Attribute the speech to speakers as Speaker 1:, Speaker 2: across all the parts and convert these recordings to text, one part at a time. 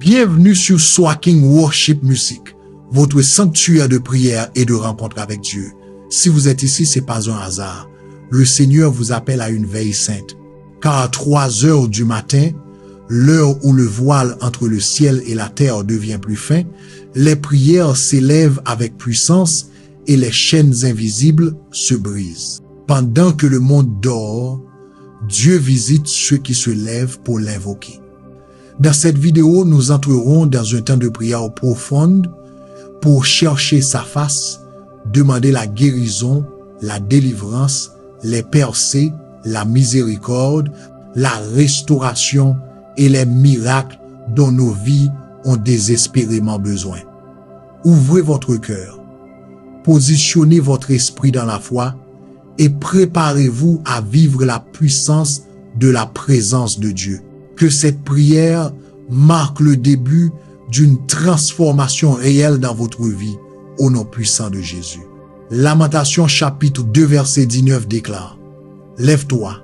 Speaker 1: Bienvenue sur Swaking Worship Music, votre sanctuaire de prière et de rencontre avec Dieu. Si vous êtes ici, c'est pas un hasard. Le Seigneur vous appelle à une veille sainte. Car à 3 heures du matin, l'heure où le voile entre le ciel et la terre devient plus fin, les prières s'élèvent avec puissance et les chaînes invisibles se brisent. Pendant que le monde dort, Dieu visite ceux qui se lèvent pour l'invoquer. Dans cette vidéo, nous entrerons dans un temps de prière profonde pour chercher sa face, demander la guérison, la délivrance, les percées, la miséricorde, la restauration et les miracles dont nos vies ont désespérément besoin. Ouvrez votre cœur, positionnez votre esprit dans la foi et préparez-vous à vivre la puissance de la présence de Dieu. Que cette prière marque le début d'une transformation réelle dans votre vie, au nom puissant de Jésus. Lamentation chapitre 2 verset 19 déclare: Lève-toi,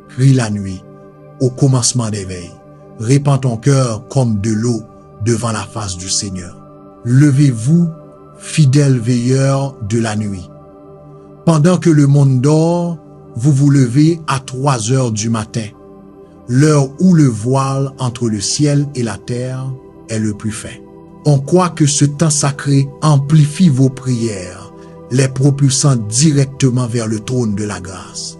Speaker 1: crie la nuit, au commencement des veilles. Répands ton cœur comme de l'eau devant la face du Seigneur. Levez-vous, fidèles veilleurs de la nuit. Pendant que le monde dort, vous vous levez à 3 heures du matin, l'heure où le voile entre le ciel et la terre est le plus fin. On croit que ce temps sacré amplifie vos prières, les propulsant directement vers le trône de la grâce.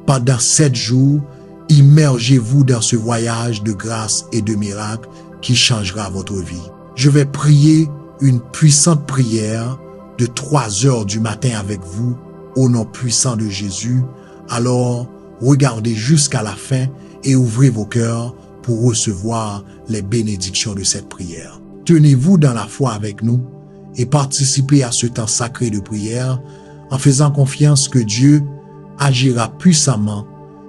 Speaker 1: Pendant 7 jours, immergez-vous dans ce voyage de grâce et de miracles qui changera votre vie. Je vais prier une puissante prière de 3 heures du matin avec vous, au nom puissant de Jésus. Alors, regardez jusqu'à la fin et ouvrez vos cœurs pour recevoir les bénédictions de cette prière. Tenez-vous dans la foi avec nous et participez à ce temps sacré de prière en faisant confiance que Dieu agira puissamment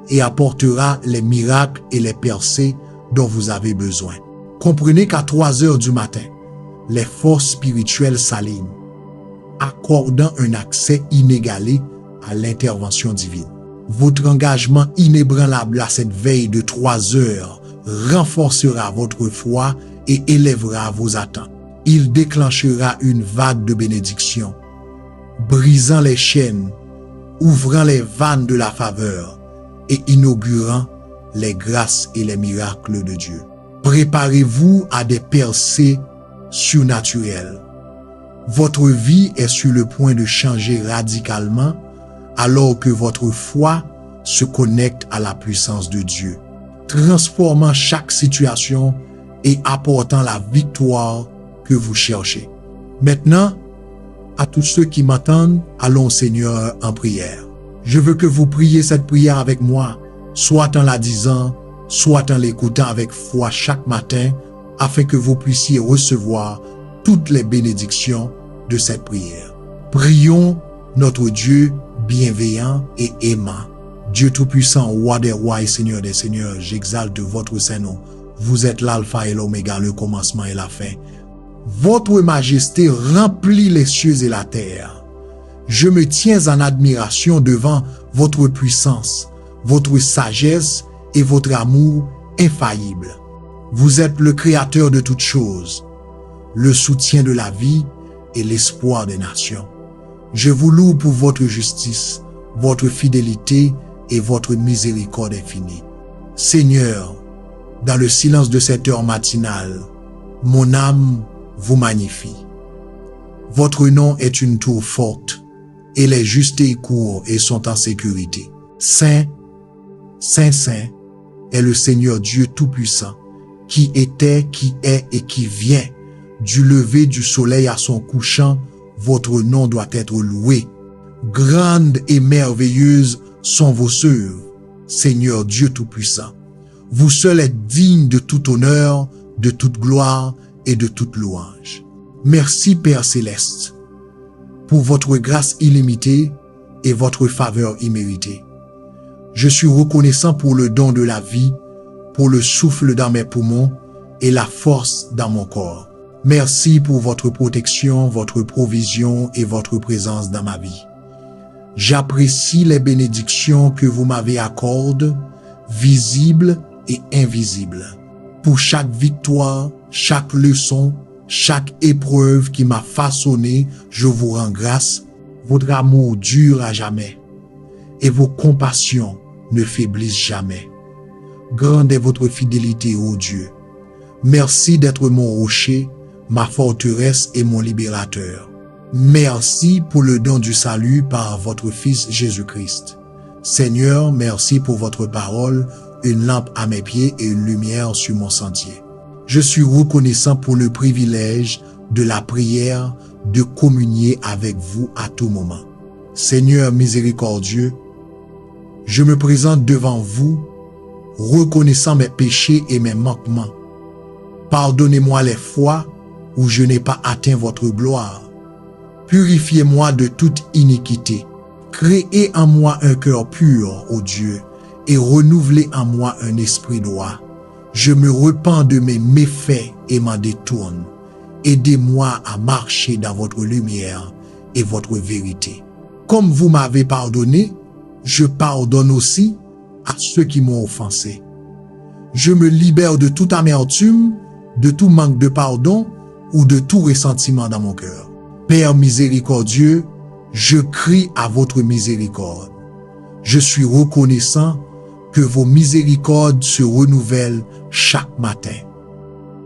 Speaker 1: et apportera les miracles et les percées dont vous avez besoin. Comprenez qu'à 3 heures du matin, les forces spirituelles s'alignent, accordant un accès inégalé à l'intervention divine. Votre engagement inébranlable à cette veille de 3 heures renforcera votre foi et élèvera vos attentes. Il déclenchera une vague de bénédictions, brisant les chaînes, ouvrant les vannes de la faveur et inaugurant les grâces et les miracles de Dieu. Préparez-vous à des percées surnaturelles. Votre vie est sur le point de changer radicalement alors que votre foi se connecte à la puissance de Dieu, transformant chaque situation et apportant la victoire que vous cherchez. Maintenant, à tous ceux qui m'entendent, allons au Seigneur en prière. Je veux que vous priez cette prière avec moi, soit en la disant, soit en l'écoutant avec foi chaque matin, afin que vous puissiez recevoir toutes les bénédictions de cette prière. Prions notre Dieu bienveillant et aimant. Dieu Tout-Puissant, Roi des rois et Seigneur des seigneurs, j'exalte votre saint nom. Vous êtes l'alpha et l'oméga, le commencement et la fin. Votre majesté remplit les cieux et la terre. Je me tiens en admiration devant votre puissance, votre sagesse et votre amour infaillible. Vous êtes le créateur de toutes choses, le soutien de la vie et l'espoir des nations. Je vous loue pour votre justice, votre fidélité et votre miséricorde infinie. Seigneur, dans le silence de cette heure matinale, mon âme vous magnifie. Votre nom est une tour forte, et les justes y courent et sont en sécurité. Saint, Saint, Saint est le Seigneur Dieu Tout-Puissant, qui était, qui est et qui vient. Du lever du soleil à son couchant, votre nom doit être loué. Grandes et merveilleuses sont vos œuvres, Seigneur Dieu Tout-Puissant. Vous seul êtes digne de tout honneur, de toute gloire et de toute louange. Merci Père Céleste, pour votre grâce illimitée et votre faveur imméritée. Je suis reconnaissant pour le don de la vie, pour le souffle dans mes poumons et la force dans mon corps. Merci pour votre protection, votre provision et votre présence dans ma vie. J'apprécie les bénédictions que vous m'avez accordées, visibles et invisibles. Pour chaque victoire, chaque leçon, chaque épreuve qui m'a façonné, je vous rends grâce. Votre amour dure à jamais et vos compassions ne faiblissent jamais. Grande est votre fidélité, ô Dieu. Merci d'être mon rocher, ma forteresse et mon libérateur. Merci pour le don du salut par votre Fils Jésus-Christ. Seigneur, merci pour votre parole, une lampe à mes pieds et une lumière sur mon sentier. Je suis reconnaissant pour le privilège de la prière, de communier avec vous à tout moment. Seigneur miséricordieux, je me présente devant vous, reconnaissant mes péchés et mes manquements. Pardonnez-moi les fois où je n'ai pas atteint votre gloire. Purifiez-moi de toute iniquité. Créez en moi un cœur pur, ô Dieu, et renouvelez en moi un esprit droit. Je me repens de mes méfaits et m'en détourne. Aidez-moi à marcher dans votre lumière et votre vérité. Comme vous m'avez pardonné, je pardonne aussi à ceux qui m'ont offensé. Je me libère de toute amertume, de tout manque de pardon ou de tout ressentiment dans mon cœur. Père miséricordieux, je crie à votre miséricorde. Je suis reconnaissant que vos miséricordes se renouvellent chaque matin.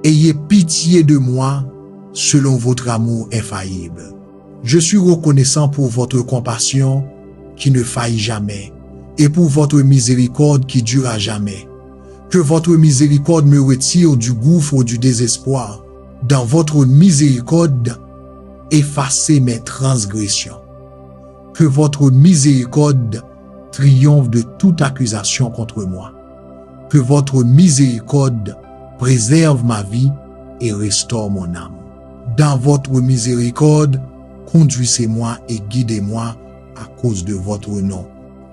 Speaker 1: Ayez pitié de moi selon votre amour infaillible. Je suis reconnaissant pour votre compassion qui ne faillit jamais et pour votre miséricorde qui dure à jamais. Que votre miséricorde me retire du gouffre du désespoir. Dans votre miséricorde, effacez mes transgressions. Que votre miséricorde triomphe de toute accusation contre moi. Que votre miséricorde préserve ma vie et restaure mon âme. Dans votre miséricorde, conduisez-moi et guidez-moi à cause de votre nom.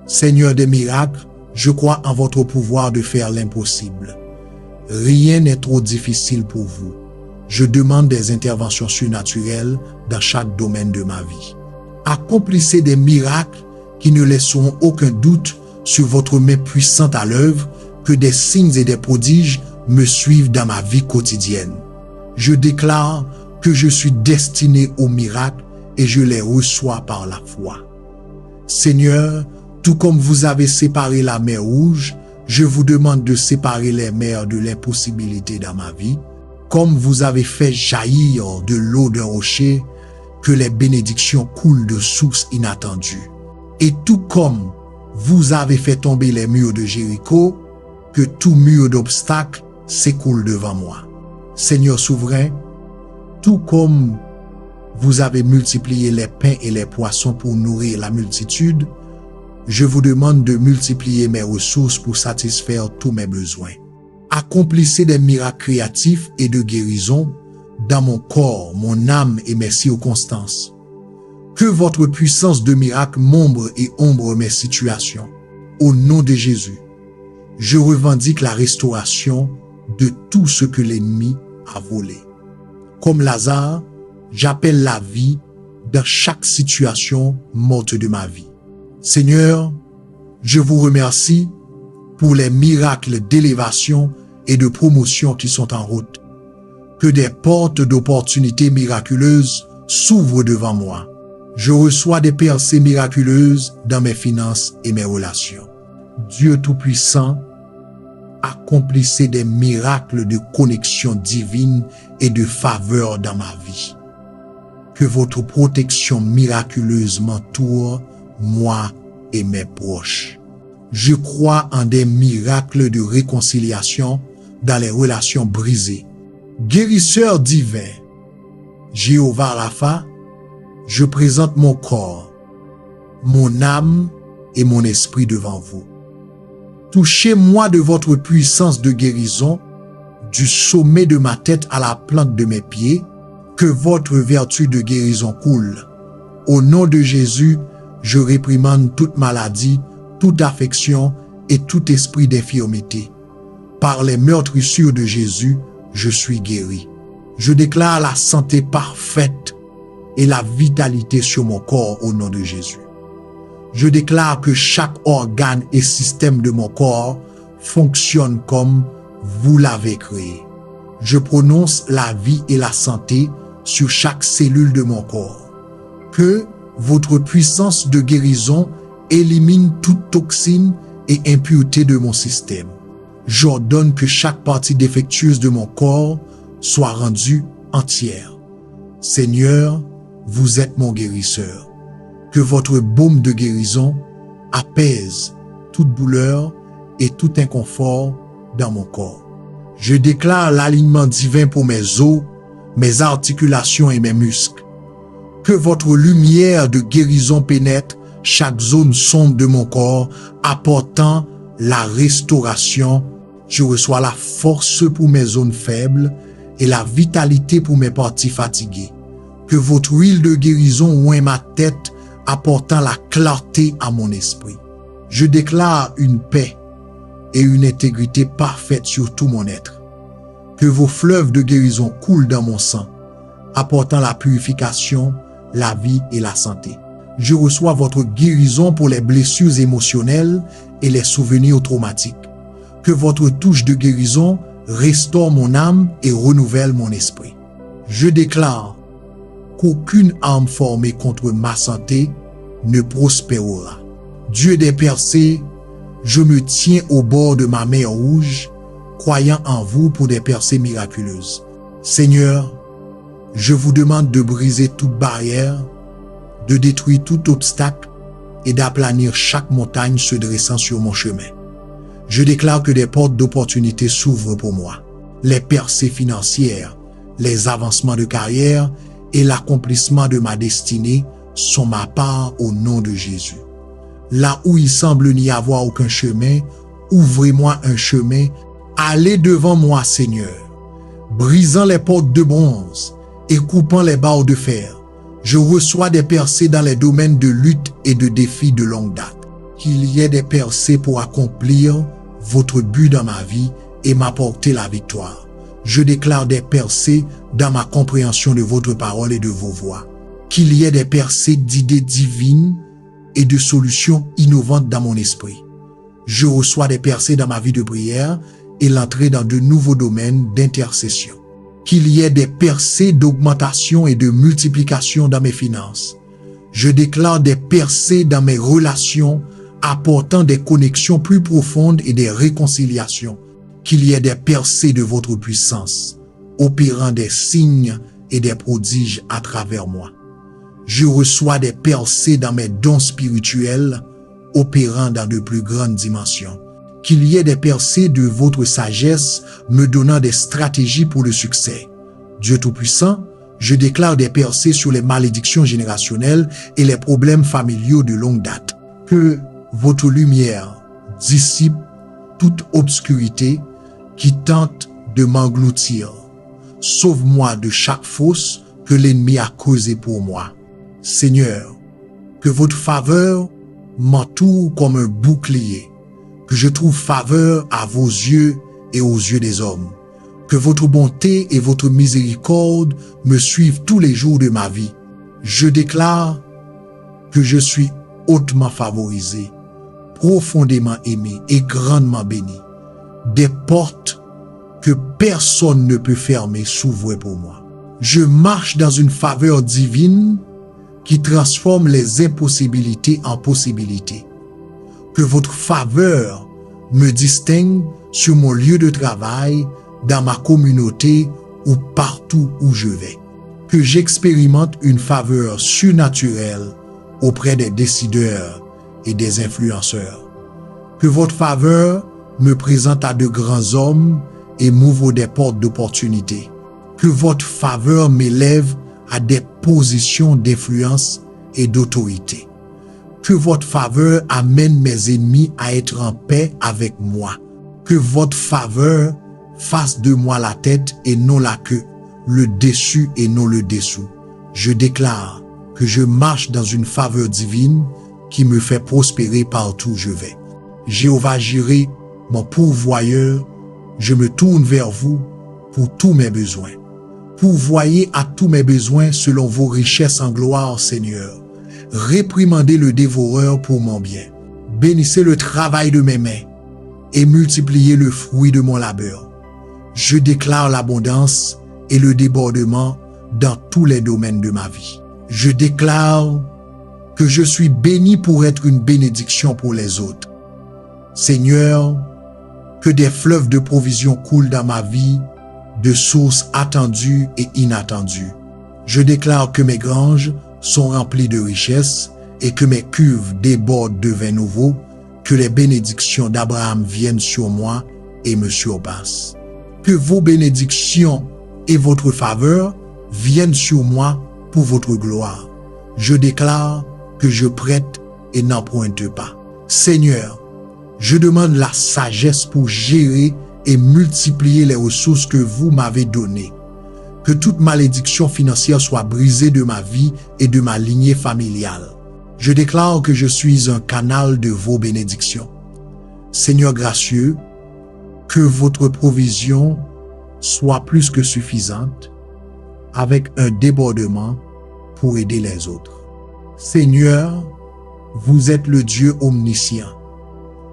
Speaker 1: Seigneur des miracles, je crois en votre pouvoir de faire l'impossible. Rien n'est trop difficile pour vous. Je demande des interventions surnaturelles dans chaque domaine de ma vie. Accomplissez des miracles qui ne laisseront aucun doute sur votre main puissante à l'œuvre, que des signes et des prodiges me suivent dans ma vie quotidienne. Je déclare que je suis destiné aux miracles et je les reçois par la foi. Seigneur, tout comme vous avez séparé la mer Rouge, je vous demande de séparer les mers de l'impossibilité dans ma vie, comme vous avez fait jaillir de l'eau d'un rocher, que les bénédictions coulent de sources inattendues. Et tout comme vous avez fait tomber les murs de Jéricho, que tout mur d'obstacles s'écoule devant moi. Seigneur souverain, tout comme vous avez multiplié les pains et les poissons pour nourrir la multitude, je vous demande de multiplier mes ressources pour satisfaire tous mes besoins. Accomplissez des miracles créatifs et de guérison dans mon corps, mon âme et mes circonstances. Que votre puissance de miracle m'ombre et ombre mes situations. Au nom de Jésus, je revendique la restauration de tout ce que l'ennemi a volé. Comme Lazare, j'appelle la vie dans chaque situation morte de ma vie. Seigneur, je vous remercie pour les miracles d'élévation et de promotion qui sont en route. Que des portes d'opportunités miraculeuses s'ouvrent devant moi. Je reçois des percées miraculeuses dans mes finances et mes relations. Dieu Tout-Puissant, accomplissez des miracles de connexion divine et de faveur dans ma vie. Que votre protection miraculeuse m'entoure, moi et mes proches. Je crois en des miracles de réconciliation dans les relations brisées. Guérisseur divin, Jéhovah Rapha, je présente mon corps, mon âme et mon esprit devant vous. Touchez-moi de votre puissance de guérison, du sommet de ma tête à la plante de mes pieds, que votre vertu de guérison coule. Au nom de Jésus, je réprimande toute maladie, toute affection et tout esprit d'infirmité. Par les meurtrissures de Jésus, je suis guéri. Je déclare la santé parfaite et la vitalité sur mon corps au nom de Jésus. Je déclare que chaque organe et système de mon corps fonctionne comme vous l'avez créé. Je prononce la vie et la santé sur chaque cellule de mon corps. Que votre puissance de guérison élimine toute toxine et impureté de mon système. J'ordonne que chaque partie défectueuse de mon corps soit rendue entière. Seigneur, vous êtes mon guérisseur. Que votre baume de guérison apaise toute douleur et tout inconfort dans mon corps. Je déclare l'alignement divin pour mes os, mes articulations et mes muscles. Que votre lumière de guérison pénètre chaque zone sombre de mon corps, apportant la restauration. Je reçois la force pour mes zones faibles et la vitalité pour mes parties fatiguées. Que votre huile de guérison oint ma tête, apportant la clarté à mon esprit. Je déclare une paix et une intégrité parfaite sur tout mon être. Que vos fleuves de guérison coulent dans mon sang, apportant la purification, la vie et la santé. Je reçois votre guérison pour les blessures émotionnelles et les souvenirs traumatiques. Que votre touche de guérison restaure mon âme et renouvelle mon esprit. Je déclare qu'aucune arme formée contre ma santé ne prospérera. Dieu des percées, je me tiens au bord de ma mer rouge, croyant en vous pour des percées miraculeuses. Seigneur, je vous demande de briser toute barrière, de détruire tout obstacle et d'aplanir chaque montagne se dressant sur mon chemin. Je déclare que des portes d'opportunité s'ouvrent pour moi. Les percées financières, les avancements de carrière et l'accomplissement de ma destinée sont ma part au nom de Jésus. Là où il semble n'y avoir aucun chemin, ouvrez-moi un chemin, allez devant moi, Seigneur, brisant les portes de bronze et coupant les barres de fer. Je reçois des percées dans les domaines de lutte et de défis de longue date. Qu'il y ait des percées pour accomplir votre but dans ma vie et m'apporter la victoire. Je déclare des percées dans ma compréhension de votre parole et de vos voix. Qu'il y ait des percées d'idées divines et de solutions innovantes dans mon esprit. Je reçois des percées dans ma vie de prière et l'entrée dans de nouveaux domaines d'intercession. Qu'il y ait des percées d'augmentation et de multiplication dans mes finances. Je déclare des percées dans mes relations, apportant des connexions plus profondes et des réconciliations. Qu'il y ait des percées de votre puissance, opérant des signes et des prodiges à travers moi. Je reçois des percées dans mes dons spirituels, opérant dans de plus grandes dimensions. Qu'il y ait des percées de votre sagesse, me donnant des stratégies pour le succès. Dieu Tout-Puissant, je déclare des percées sur les malédictions générationnelles et les problèmes familiaux de longue date. Que votre lumière dissipe toute obscurité qui tente de m'engloutir. Sauve-moi de chaque fosse que l'ennemi a causée pour moi. Seigneur, que votre faveur m'entoure comme un bouclier, que je trouve faveur à vos yeux et aux yeux des hommes, que votre bonté et votre miséricorde me suivent tous les jours de ma vie. Je déclare que je suis hautement favorisé, profondément aimé et grandement béni. Des portes que personne ne peut fermer s'ouvrent pour moi. Je marche dans une faveur divine qui transforme les impossibilités en possibilités. Que votre faveur me distingue sur mon lieu de travail, dans ma communauté ou partout où je vais. Que j'expérimente une faveur surnaturelle auprès des décideurs et des influenceurs. Que votre faveur me présente à de grands hommes et m'ouvre des portes d'opportunité. Que votre faveur m'élève à des positions d'influence et d'autorité. Que votre faveur amène mes ennemis à être en paix avec moi. Que votre faveur fasse de moi la tête et non la queue, le dessus et non le dessous. Je déclare que je marche dans une faveur divine qui me fait prospérer partout où je vais. Jéhovah Jireh, mon pourvoyeur, je me tourne vers vous pour tous mes besoins. Pourvoyez à tous mes besoins selon vos richesses en gloire, Seigneur. Réprimandez le dévoreur pour mon bien. Bénissez le travail de mes mains et multipliez le fruit de mon labeur. Je déclare l'abondance et le débordement dans tous les domaines de ma vie. Je déclare que je suis béni pour être une bénédiction pour les autres. Seigneur, que des fleuves de provision coulent dans ma vie, de sources attendues et inattendues. Je déclare que mes granges sont remplies de richesses et que mes cuves débordent de vin nouveau, que les bénédictions d'Abraham viennent sur moi et me surpassent. Que vos bénédictions et votre faveur viennent sur moi pour votre gloire. Je déclare que je prête et n'emprunte pas. Seigneur, je demande la sagesse pour gérer et multiplier les ressources que vous m'avez données. Que toute malédiction financière soit brisée de ma vie et de ma lignée familiale. Je déclare que je suis un canal de vos bénédictions. Seigneur gracieux, que votre provision soit plus que suffisante, avec un débordement pour aider les autres. Seigneur, vous êtes le Dieu omniscient.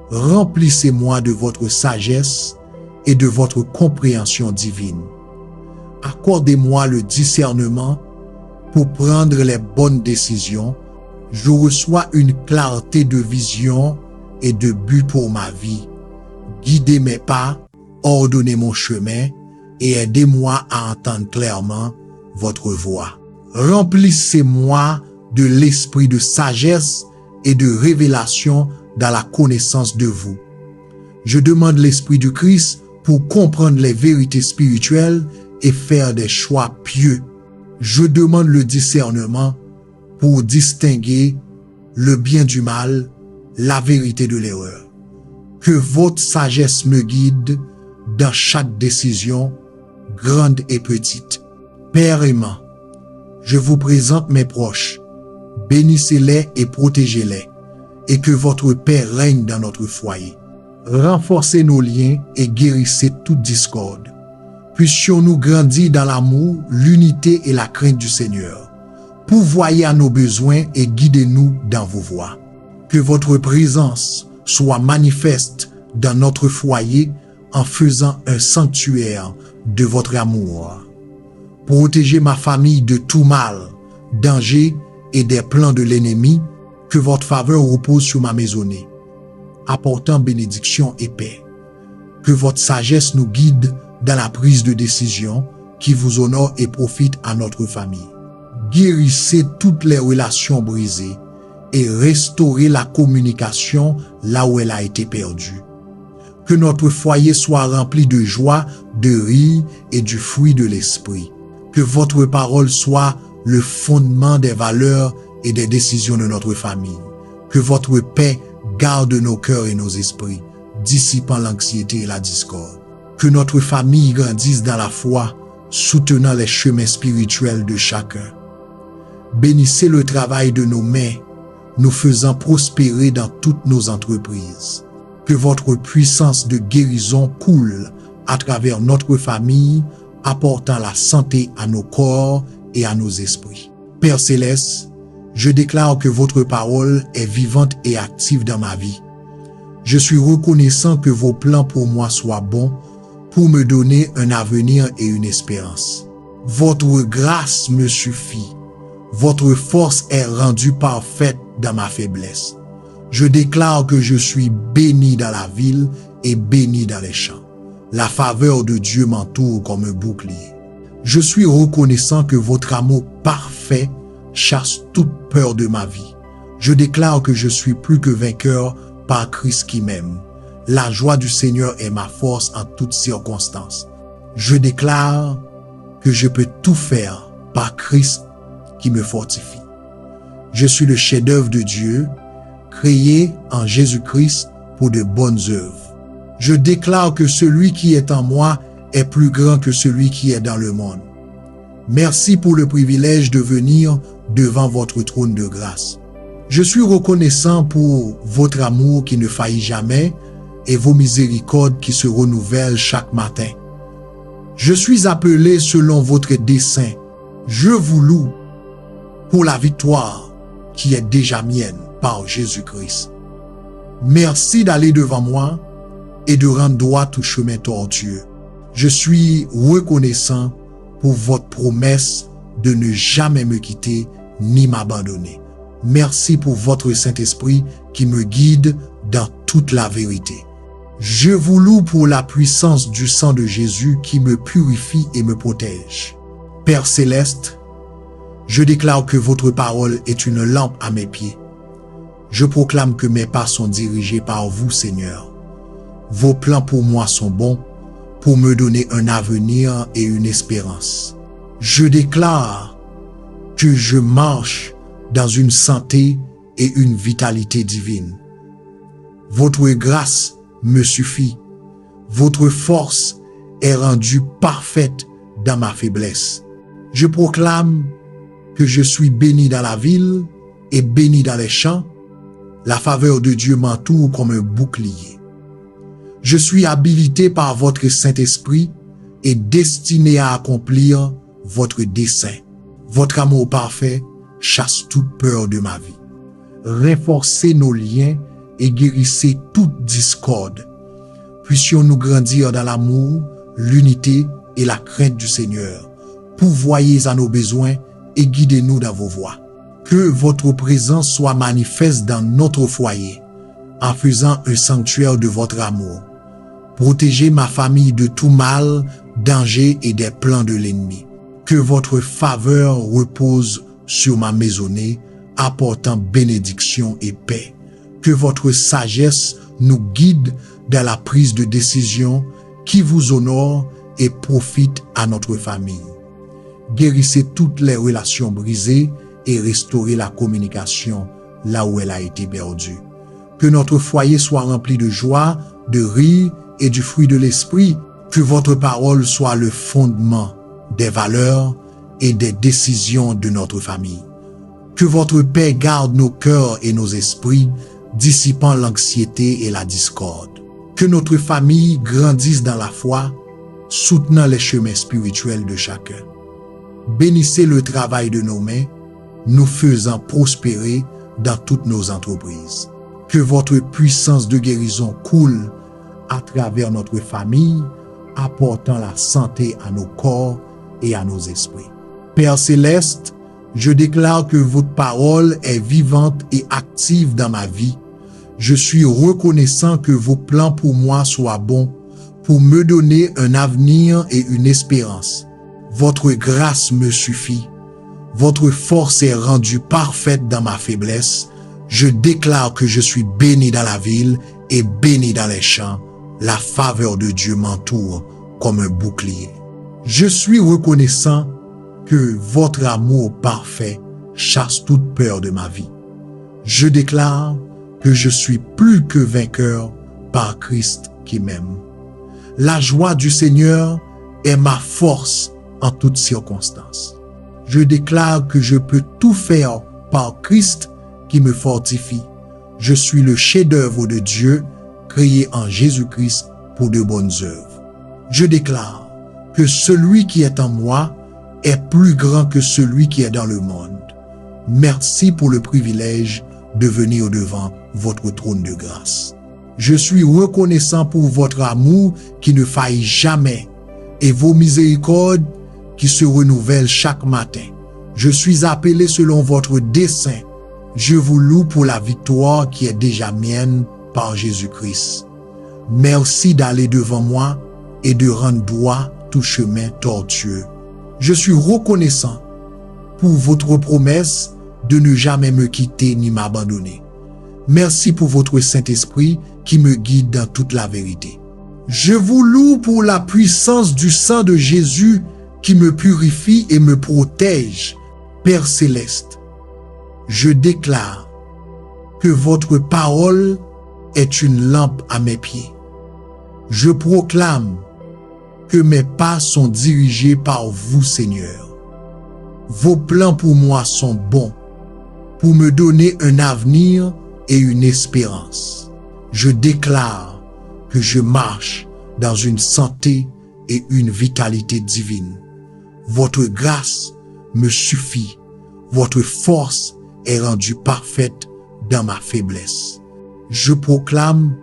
Speaker 1: Remplissez-moi de votre sagesse et de votre compréhension divine. Accordez-moi le discernement pour prendre les bonnes décisions. Je reçois une clarté de vision et de but pour ma vie. Guidez mes pas, ordonnez mon chemin et aidez-moi à entendre clairement votre voix. Remplissez-moi de l'esprit de sagesse et de révélation dans la connaissance de vous. Je demande l'esprit du Christ pour comprendre les vérités spirituelles et faire des choix pieux. Je demande le discernement pour distinguer le bien du mal, la vérité de l'erreur. Que votre sagesse me guide dans chaque décision, grande et petite. Père aimant, je vous présente mes proches. Bénissez-les et protégez-les, et que votre paix règne dans notre foyer. Renforcez nos liens et guérissez toute discorde. Puissions-nous grandir dans l'amour, l'unité et la crainte du Seigneur. Pourvoyez à nos besoins et guidez-nous dans vos voies. Que votre présence soit manifeste dans notre foyer en faisant un sanctuaire de votre amour. Protégez ma famille de tout mal, danger et des plans de l'ennemi. Que votre faveur repose sur ma maisonnée, apportant bénédiction et paix. Que votre sagesse nous guide dans la prise de décision qui vous honore et profite à notre famille. Guérissez toutes les relations brisées et restaurez la communication là où elle a été perdue. Que notre foyer soit rempli de joie, de rire et du fruit de l'esprit. Que votre parole soit le fondement des valeurs et des décisions de notre famille. Que votre paix garde nos cœurs et nos esprits, dissipant l'anxiété et la discorde. Que notre famille grandisse dans la foi, soutenant les chemins spirituels de chacun. Bénissez le travail de nos mains, nous faisant prospérer dans toutes nos entreprises. Que votre puissance de guérison coule à travers notre famille, apportant la santé à nos corps et à nos esprits. Père Céleste, je déclare que votre parole est vivante et active dans ma vie. Je suis reconnaissant que vos plans pour moi soient bons pour me donner un avenir et une espérance. Votre grâce me suffit. Votre force est rendue parfaite dans ma faiblesse. Je déclare que je suis béni dans la ville et béni dans les champs. La faveur de Dieu m'entoure comme un bouclier. Je suis reconnaissant que votre amour parfait chasse toute peur de ma vie. Je déclare que je suis plus que vainqueur par Christ qui m'aime. La joie du Seigneur est ma force en toutes circonstances. Je déclare que je peux tout faire par Christ qui me fortifie. Je suis le chef-d'œuvre de Dieu, créé en Jésus-Christ pour de bonnes œuvres. Je déclare que celui qui est en moi est plus grand que celui qui est dans le monde. Merci pour le privilège de venir devant votre trône de grâce. Je suis reconnaissant pour votre amour qui ne faillit jamais et vos miséricordes qui se renouvellent chaque matin. Je suis appelé selon votre dessein. Je vous loue pour la victoire qui est déjà mienne par Jésus-Christ. Merci d'aller devant moi et de rendre droit tout chemin tortueux. Je suis reconnaissant pour votre promesse de ne jamais me quitter ni m'abandonner. Merci pour votre Saint-Esprit qui me guide dans toute la vérité. Je vous loue pour la puissance du sang de Jésus qui me purifie et me protège. Père céleste, je déclare que votre parole est une lampe à mes pieds. Je proclame que mes pas sont dirigés par vous, Seigneur. Vos plans pour moi sont bons, pour me donner un avenir et une espérance. Je déclare que je marche dans une santé et une vitalité divine. Votre grâce me suffit. Votre force est rendue parfaite dans ma faiblesse. Je proclame que je suis béni dans la ville et béni dans les champs. La faveur de Dieu m'entoure comme un bouclier. Je suis habilité par votre Saint-Esprit et destiné à accomplir votre dessein. Votre amour parfait chasse toute peur de ma vie. Renforcez nos liens et guérissez toute discorde. Puissions-nous grandir dans l'amour, l'unité et la crainte du Seigneur. Pourvoyez à nos besoins et guidez-nous dans vos voies. Que votre présence soit manifeste dans notre foyer, en faisant un sanctuaire de votre amour. Protégez ma famille de tout mal, danger et des plans de l'ennemi. Que votre faveur repose sur ma maisonnée, apportant bénédiction et paix. Que votre sagesse nous guide dans la prise de décision qui vous honore et profite à notre famille. Guérissez toutes les relations brisées et restaurez la communication là où elle a été perdue. Que notre foyer soit rempli de joie, de rire et du fruit de l'esprit. Que votre parole soit le fondement des valeurs et des décisions de notre famille. Que votre paix garde nos cœurs et nos esprits, dissipant l'anxiété et la discorde. Que notre famille grandisse dans la foi, soutenant les chemins spirituels de chacun. Bénissez le travail de nos mains, nous faisant prospérer dans toutes nos entreprises. Que votre puissance de guérison coule à travers notre famille, apportant la santé à nos corps et à nos esprits. Père céleste, je déclare que votre parole est vivante et active dans ma vie. Je suis reconnaissant que vos plans pour moi soient bons, pour me donner un avenir et une espérance. Votre grâce me suffit. Votre force est rendue parfaite dans ma faiblesse. Je déclare que je suis béni dans la ville et béni dans les champs. La faveur de Dieu m'entoure comme un bouclier. Je suis reconnaissant que votre amour parfait chasse toute peur de ma vie. Je déclare que je suis plus que vainqueur par Christ qui m'aime. La joie du Seigneur est ma force en toutes circonstances. Je déclare que je peux tout faire par Christ qui me fortifie. Je suis le chef-d'œuvre de Dieu créé en Jésus-Christ pour de bonnes œuvres. Je déclare que celui qui est en moi est plus grand que celui qui est dans le monde. Merci pour le privilège de venir devant votre trône de grâce. Je suis reconnaissant pour votre amour qui ne faillit jamais et vos miséricordes qui se renouvellent chaque matin. Je suis appelé selon votre dessein. Je vous loue pour la victoire qui est déjà mienne par Jésus-Christ. Merci d'aller devant moi et de rendre droit tout chemin tortueux. Je suis reconnaissant pour votre promesse de ne jamais me quitter ni m'abandonner. Merci pour votre Saint-Esprit qui me guide dans toute la vérité. Je vous loue pour la puissance du sang de Jésus qui me purifie et me protège. Père céleste, je déclare que votre parole est une lampe à mes pieds. Je proclame que mes pas sont dirigés par vous, Seigneur. Vos plans pour moi sont bons, pour me donner un avenir et une espérance. Je déclare que je marche dans une santé et une vitalité divine. Votre grâce me suffit. Votre force est rendue parfaite dans ma faiblesse. Je proclame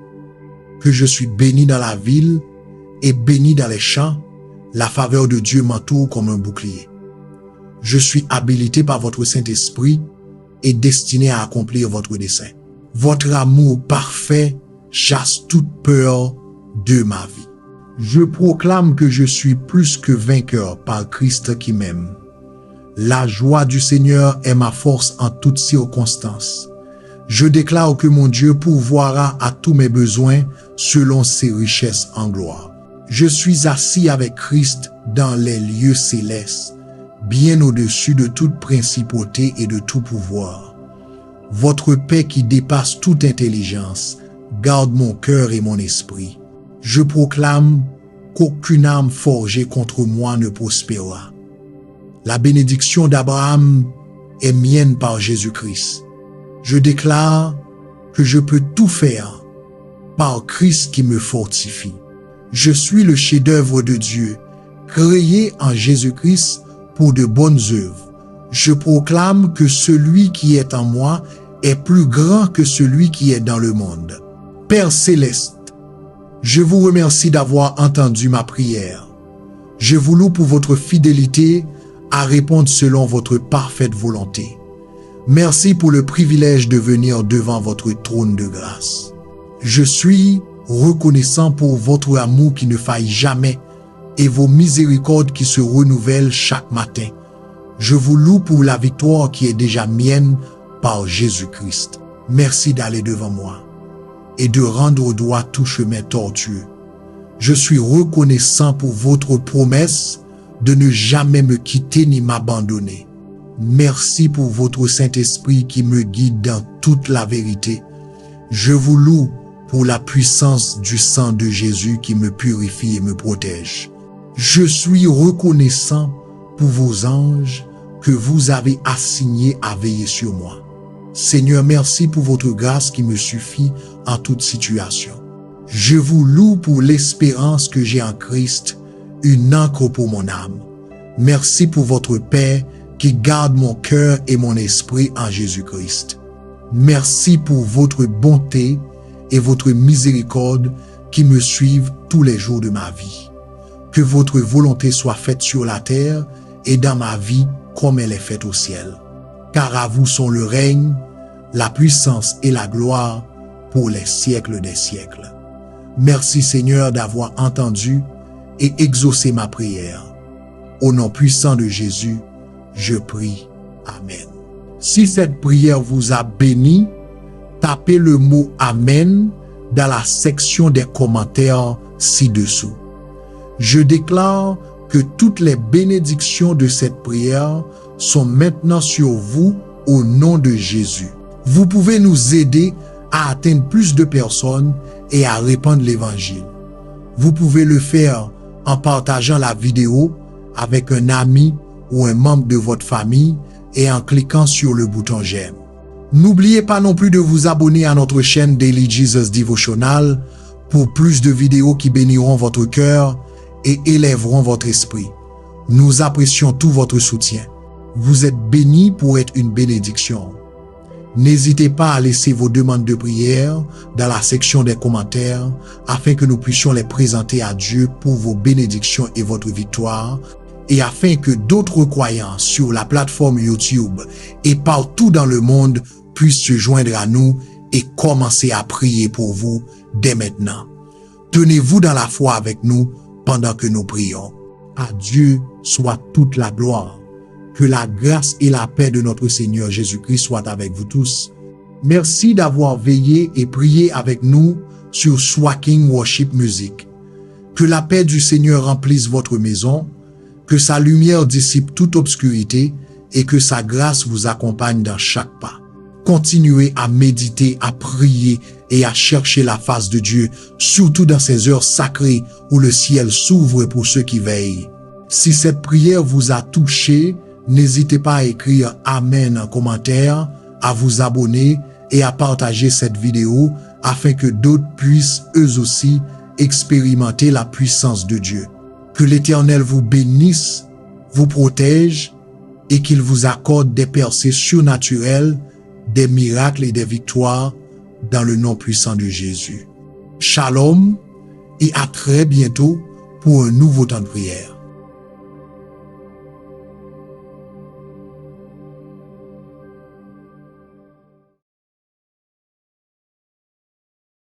Speaker 1: que je suis béni dans la ville et béni dans les champs, la faveur de Dieu m'entoure comme un bouclier. Je suis habilité par votre Saint-Esprit et destiné à accomplir votre dessein. Votre amour parfait chasse toute peur de ma vie. Je proclame que je suis plus que vainqueur par Christ qui m'aime. La joie du Seigneur est ma force en toutes circonstances. Je déclare que mon Dieu pourvoira à tous mes besoins selon ses richesses en gloire. Je suis assis avec Christ dans les lieux célestes, bien au-dessus de toute principauté et de tout pouvoir. Votre paix qui dépasse toute intelligence garde mon cœur et mon esprit. Je proclame qu'aucune arme forgée contre moi ne prospérera. La bénédiction d'Abraham est mienne par Jésus-Christ. Je déclare que je peux tout faire par Christ qui me fortifie. Je suis le chef-d'œuvre de Dieu, créé en Jésus-Christ pour de bonnes œuvres. Je proclame que celui qui est en moi est plus grand que celui qui est dans le monde. Père céleste, je vous remercie d'avoir entendu ma prière. Je vous loue pour votre fidélité à répondre selon votre parfaite volonté. Merci pour le privilège de venir devant votre trône de grâce. Je suis reconnaissant pour votre amour qui ne faille jamais et vos miséricordes qui se renouvellent chaque matin. Je vous loue pour la victoire qui est déjà mienne par Jésus-Christ. Merci d'aller devant moi et de rendre au droit tout chemin tortueux. Je suis reconnaissant pour votre promesse de ne jamais me quitter ni m'abandonner. Merci pour votre Saint-Esprit qui me guide dans toute la vérité. Je vous loue pour la puissance du sang de Jésus qui me purifie et me protège. Je suis reconnaissant pour vos anges que vous avez assignés à veiller sur moi. Seigneur, merci pour votre grâce qui me suffit en toute situation. Je vous loue pour l'espérance que j'ai en Christ, une ancre pour mon âme. Merci pour votre paix qui garde mon cœur et mon esprit en Jésus-Christ. Merci pour votre bonté et votre miséricorde qui me suivent tous les jours de ma vie. Que votre volonté soit faite sur la terre et dans ma vie comme elle est faite au ciel. Car à vous sont le règne, la puissance et la gloire pour les siècles des siècles. Merci Seigneur d'avoir entendu et exaucé ma prière. Au nom puissant de Jésus, je prie. Amen. Si cette prière vous a béni, tapez le mot Amen dans la section des commentaires ci-dessous. Je déclare que toutes les bénédictions de cette prière sont maintenant sur vous au nom de Jésus. Vous pouvez nous aider à atteindre plus de personnes et à répandre l'Évangile. Vous pouvez le faire en partageant la vidéo avec un ami ou un membre de votre famille et en cliquant sur le bouton j'aime. N'oubliez pas non plus de vous abonner à notre chaîne Daily Jesus Devotional pour plus de vidéos qui béniront votre cœur et élèveront votre esprit. Nous apprécions tout votre soutien. Vous êtes bénis pour être une bénédiction. N'hésitez pas à laisser vos demandes de prière dans la section des commentaires afin que nous puissions les présenter à Dieu pour vos bénédictions et votre victoire et afin que d'autres croyants sur la plateforme YouTube et partout dans le monde puissent se joindre à nous et commencer à prier pour vous dès maintenant. Tenez-vous dans la foi avec nous pendant que nous prions. À Dieu soit toute la gloire. Que la grâce et la paix de notre Seigneur Jésus-Christ soient avec vous tous. Merci d'avoir veillé et prié avec nous sur Swaking Worship Music. Que la paix du Seigneur remplisse votre maison, que sa lumière dissipe toute obscurité et que sa grâce vous accompagne dans chaque pas. Continuez à méditer, à prier et à chercher la face de Dieu, surtout dans ces heures sacrées où le ciel s'ouvre pour ceux qui veillent. Si cette prière vous a touché, n'hésitez pas à écrire Amen en commentaire, à vous abonner et à partager cette vidéo afin que d'autres puissent eux aussi expérimenter la puissance de Dieu. Que l'Éternel vous bénisse, vous protège et qu'il vous accorde des percées surnaturelles, des miracles et des victoires dans le nom puissant de Jésus. Shalom et à très bientôt pour un nouveau temps de prière.